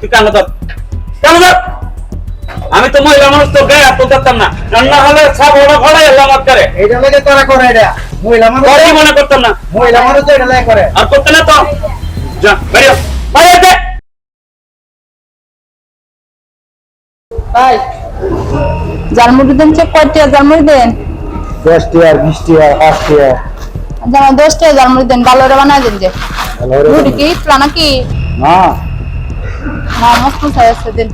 তুই কেন ধর কেন ধর আমি তো মহিলা মানুষ তো গায়ে হাত তুলতাম না রান্না হলে সব ওরা ঘরে এলাম করে এইটা লাগে তোরা করে এটা মহিলা মানুষ করে মনে করতাম না মহিলা মানুষ তো এটা লাগে করে আর করতে না তো যা বেরিয়ে বাইরে দে ভাই জালমুড়ি দেন চেক করতে জালমুড়ি দেন 10 টিয়ার 20 টিয়ার 5 টিয়ার জানা 10 টা জালমুড়ি দেন ভালো করে বানাই দেন যে রুটি কি প্লানা কি না না মস্ত খাই আছে দেন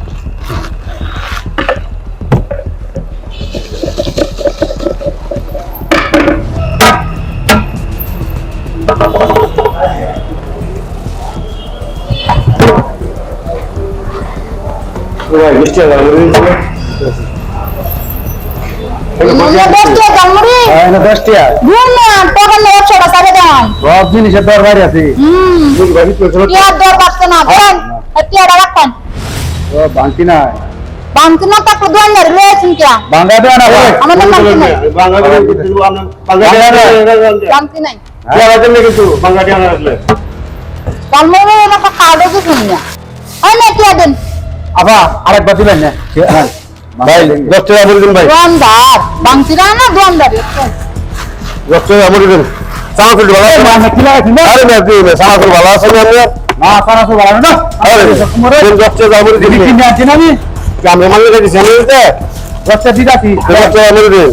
ওই 20 টিয়ার মনে 10 টা জালমুড়ি হ্যাঁ না 10 টিয়ার গুণ না টাকা না 100 টাকা সাবে দেন সব জিনিসের দরকার আছে তুই ভাবি তো চলো কি আর দর পাচ্ছে না দেন এটিয়াটা রাখেন ও বান্তি না বাংতি না তাকে দোয়ান না রয়েছেন কি বাংলা দেন না আমাদের বাংতি নাই বাংলা দেন কিছু বাংলা দেন বাংতি নাই কি আওয়াজ নেই কিছু বাংলা দেন আসলে জালমুড়ি না কাড়ো কি শুনিয়া আই না কি দেন আবা আরেকবার দিবেন না ভাই 10 টাকা বলে দিন ভাই দোয়ানদার বাংতি না না দোয়ানদার 10 টাকা বলে দিন সারা করে ভালো আছে না কি লাগে আরে না কি সারা করে ভালো আছে না না সারা করে ভালো না আরে 10 টাকা বলে দিন কিনে আনছেন আমি আমি মানে দিছি আমি তো 10 টাকা দিছি 10 টাকা বলে দিন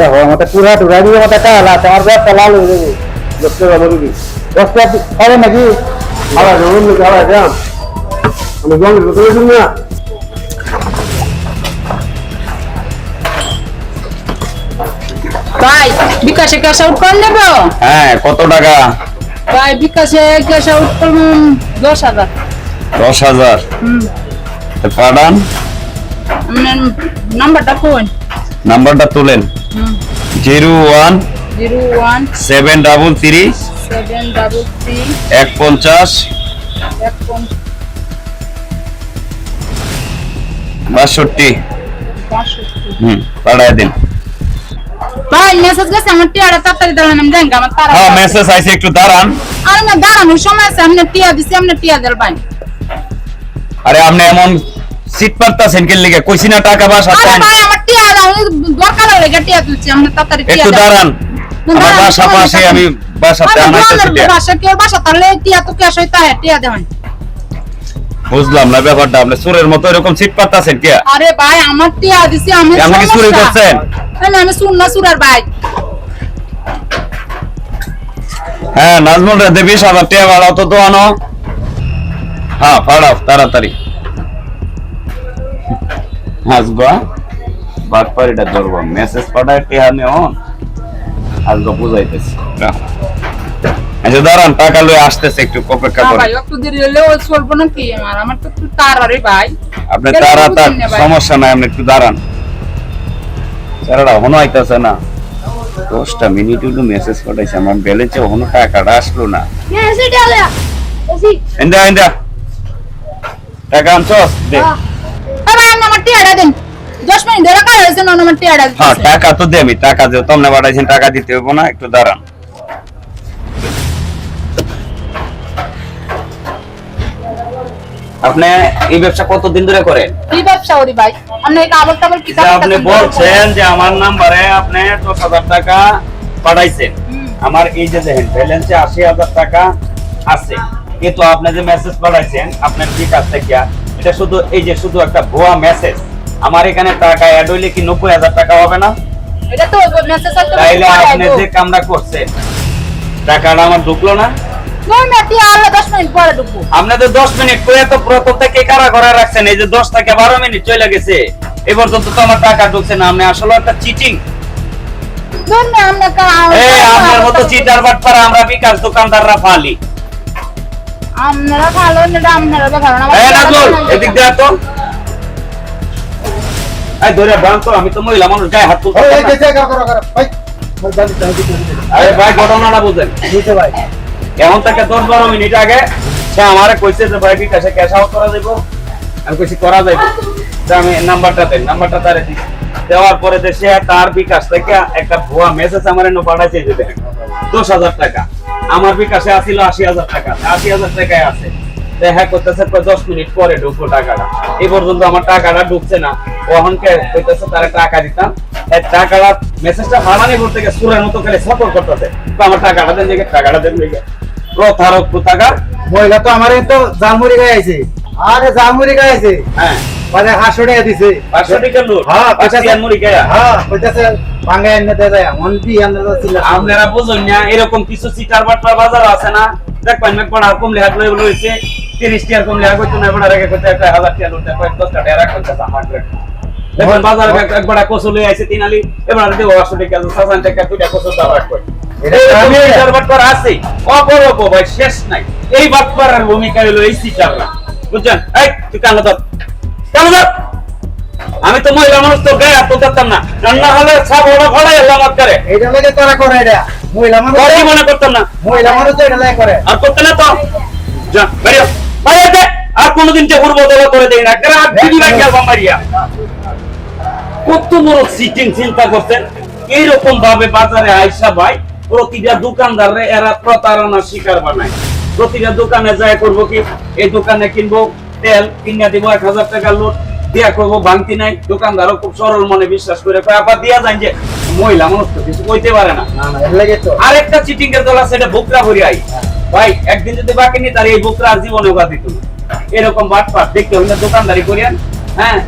এ হো মত পুরা টুরা দিয়ে মত কালা তোমার ব্যবসা লাল হয়ে যাবে 10 টাকা বলে দিন 10 টাকা হবে নাকি আবার রুম নিয়ে যাওয়া যান আমি গঙ্গা তো শুনি না ভাই বিকাশে ক্যাশ আউট করে নেব হ্যাঁ কত টাকা ভাই বিকাশে ক্যাশ আউট করুন 10,000 10,000 তো পাঠান আপনার নাম্বারটা কোন নাম্বারটা তুলেন 01 01 733 733 150 62 পাঠায় দিন ভাই মেসেজ গেছে আমার টিয়াটা তাড়াতাড়ি দাঁড়ান আমি দেন আমার তারা হ্যাঁ মেসেজ আইছে একটু দাঁড়ান আর না দাঁড়ানোর সময় আছে আপনি টিয়া দিছি আপনি টিয়া দেন ভাই আরে আপনি এমন সিট পারতাছেন কে লিগে কইছি না টাকা বাসা আরে চান ভাই আমার টিয়া দাও দরকার হলে টিয়া তুলছি আপনি তাড়াতাড়ি টিয়া একটু দাঁড়ান আমার বাসা পাশে আমি বাসাতে আনাইতেছি বাসা কেউ বাসা তাহলে টিয়া তো ক্যাশ হইতা টিয়া দেন বুঝলাম না ব্যাপারটা আপনি সুরের মতো এরকম সিট পারতাছেন কে আরে ভাই আমার টিয়া দিছি আমি আপনি কি চুরি করছেন আমি শুন না সুরার ভাই হ্যাঁ নাজমুল রে দেবি 20,000 টাকা বাড়াও তো দোয়ানো হ্যাঁ পাড়াও তাড়াতাড়ি হাসবা বাটপারিটা ধরবো মেসেজ পাঠায় টিয়া আমি অন আজকে বুঝাইতেছি আচ্ছা দাঁড়ান টাকা লয়ে আসতেছে একটু অপেক্ষা না করেন ভাই একটু দেরি হলে ওই চলবো না কি আমার তো একটু তাড়াতাড়ি ভাই আপনি তাড়াতাড়ি সমস্যা নাই আপনি একটু দাঁড়ান স্যাররা হনো আইতাছে না 10টা মিনিট হলো মেসেজ পাঠাইছে আমার ব্যালেন্সে হনো টাকাটা আসলো না ইন্দা ইন্দা টাকা আনছস দে ভাই আমার টিয়াটা দেন 10 মিনিট ধরে কাজ হইছে না আমার টিয়াটা হ্যাঁ টাকা তো দে আমি টাকা দেও তোমরা পাঠাইছেন টাকা দিতে হবে না একটু দাঁড়ান আপনি এই ব্যবসা কতদিন ধরে করেন কি ব্যবসা করি ভাই আপনি এই কাগজ টাবল কি যে আপনি বলছেন যে আমার নাম্বারে আপনি 10,000 টাকা পাঠাইছেন আমার এই যে দেখেন ব্যালেন্সে 80,000 টাকা আছে কিন্তু আপনি যে মেসেজ পাঠাইছেন আপনার কি কাছ থেকে এটা শুধু এই যে শুধু একটা ভুয়া মেসেজ আমার এখানে টাকা অ্যাড হইলে কি 90,000 টাকা হবে না এটা তো মেসেজ আছে তাইলে আপনি যে কামটা করছেন টাকাটা আমার ঢুকলো না নয় না টিয়া আলো 10 মিনিট পরে ঢুকবো আপনাদের 10 মিনিট করে তো প্রথম থেকে কারা করে রাখছেন এই যে 10 থেকে 12 মিনিট চলে গেছে এই পর্যন্ত তো আমার টাকা ঢুকছে না আপনি আসলে একটা চিটিং ধন্য আমরা কা এই আপনার মতো চিটার বাটপার আমরা বিকাশ দোকানদাররা ফালি আমরা ভালো না আমরা ভালো না এই নাজমুল এদিক দিয়ে তো এই ধরে বান তো আমি তো মহিলা মানুষ গায়ে হাত তুলতে এই যে করো ভাই আরে ভাই ঘটনাটা বুঝেন বুঝতে ভাই এমন থেকে 10-12 মিনিট আগে সে আমারে কইছে যে ভাই বিকাশে ক্যাশ আউট করা যাইবো আমি কইছি করা যাইবো আমি নাম্বারটা দেন নাম্বারটা তারে দিই দেওয়ার পরে যে সে তার বিকাশ থেকে একটা ভুয়া মেসেজ আমারে নো পাঠাইছে যে দেখেন 10,000 টাকা আমার বিকাশে আছিল 80,000 টাকা 80,000 টাকায় আছে দেখা করতেছে 10 মিনিট পরে ঢুকবো টাকাটা, এই পর্যন্ত আমার টাকাটা ঢুকছে না। ওখানকে কইতেছে তারা টাকা দিতাম, এই টাকাটা মেসেজটা ফালানি বলতে গিয়ে সুরের মতো করে সাপোর্ট করতেছে, আমার টাকাটা দেন দিকে, টাকাটা দেন দিকে। প্রতারক কোথাকার। মহিলা তো আমার তো জালমুড়ি খাইছে, আরে জালমুড়ি খাইছে, হ্যাঁ মানে 500 টাকা দিছে। 500 টাকা লুট। হ্যাঁ, কইতাছে মুড়ি খায়া। হ্যাঁ, কইতাছে ভাঙা এনে দে যায়, মন্দি এনে দিছিল। আপনারা বুঝুন না, এরকম কিছু সিটার বাটপার বাজার আছে না, দেখবেন না পড়া কম লেখা লইছে 30 টাকা কম লেখা কইতো না, বড় রেখে কইতে 1000 টাকা লুট দেয়, 10 টাকা এরা কইতাছে হাটরে। দেখবেন বাজারে একবার কসু লই আইছে তিনালি, এবার দেব 800 টাকা 700 টাকা দুইটা কসু দাবার কই। এটা আমি আমি- সিটার বাটপার আছে অপরূপ ভাই, শেষ নাই। এই বাটপারের ভূমিকা হলো এই সিটাররা, বুঝছেন? এই তুই কান ধর, কান ধর। আমি তো মহিলা মানুষ, তো গায়ে হাত তুলতাম না, রান্না হলে সব ওরা ঘরে এলাম করে। এইটা লাগে তোরা করে এটা, মহিলা মানুষ তোরই মনে করতাম না, মহিলা মানুষ তো এটা লাগে করে। আর করতে না তো যা বেরিয়ে বাইরে দে, আর কোনোদিন যে পূর্ব দলা করে দেই না, গ্রাহক দিদি ভাই গেল মারিয়া। কত বড় সিটিং চিন্তা করতেন, এইরকম ভাবে বাজারে আইসা ভাই প্রতিটা দোকানদাররে এরা প্রতারণার শিকার বানায়। প্রতিটা দোকানে যায় করবো কি, এই দোকানে কিনবো তেল, কিনা দিব 1000 টাকা লোড দিয়া করবো, ভাঙতি নাই। দোকানদারও খুব সরল মনে বিশ্বাস করে আবার দিয়া যায় যে মহিলা মানুষ তো কিছু কইতে পারে না। না না, এটা লাগে তো। আরেকটা চিটিং এর দল আছে, এটা বুকরা ভরি আই ভাই, একদিন যদি বাকি নি তার এই বুকরা আর জীবনে উগা দিত না। এরকম বাটপাট দেখতে হইলে দোকানদারি করিয়ান। হ্যাঁ,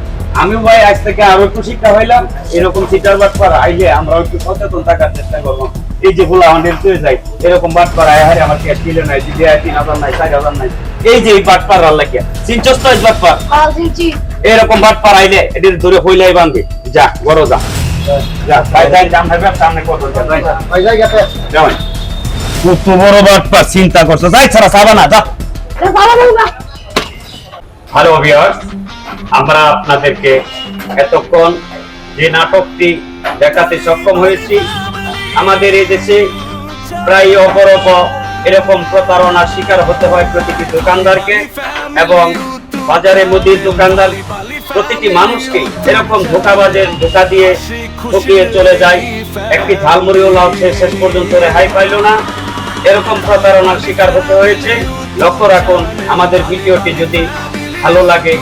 আমি ভাই আজ থেকে আরো একটু শিক্ষা হইলাম, এরকম চিটার বাটপার আইলে আমরা একটু সচেতন থাকার চেষ্টা করবো। এই যে ভুলা আমাদের চলে যায়, এরকম বাটপার আয় হারে আমার ক্যাশ দিলে নাই, দিদি 3000 নাই, 4000 নাই, এই যে এই বাটপার আর লাগিয়া সিনচস্ত বাটপার, এরকম বাটপার আইলে এদের ধরে হইলাই বাঁধবে। যা বড় যা যা ভাই, যাই জাম ভাই, সামনে কত যাই যা ওই জায়গাতে যাবেন। কত বড় বাটপা চিন্তা করছো, যাই ছাড়া চাবা না, যা। হ্যালো ভিউয়ার্স, আমরা আপনাদেরকে এতক্ষণ যে নাটকটি দেখাতে সক্ষম হয়েছি, আমাদের এই দেশে প্রায় অপরূপ এরকম প্রতারণার শিকার হতে হয় প্রতিটি দোকানদারকে, এবং বাজারে মুদির দোকানদার প্রতিটি মানুষকে এরকম ধোঁকাবাজের ধোঁকা দিয়ে ঠকিয়ে চলে যায়। একটি ঝালমুড়িওয়ালাও শেষ পর্যন্ত রেহাই পাইল না, এরকম প্রতারণার শিকার হতে হয়েছে। লক্ষ্য রাখুন, আমাদের ভিডিওটি যদি ভালো লাগে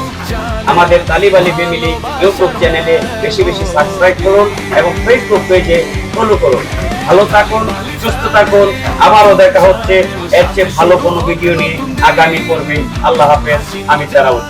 আমাদের তালিবালি ফ্যামিলি ইউটিউব চ্যানেলে বেশি বেশি সাবস্ক্রাইব করুন এবং ফেসবুক পেজে ফলো করুন। ভালো থাকুন, সুস্থ থাকুন, আবারও দেখা হচ্ছে এর চেয়ে ভালো কোনো ভিডিও নিয়ে আগামী পর্বে। আল্লাহ হাফেজ, আমি তারাউল।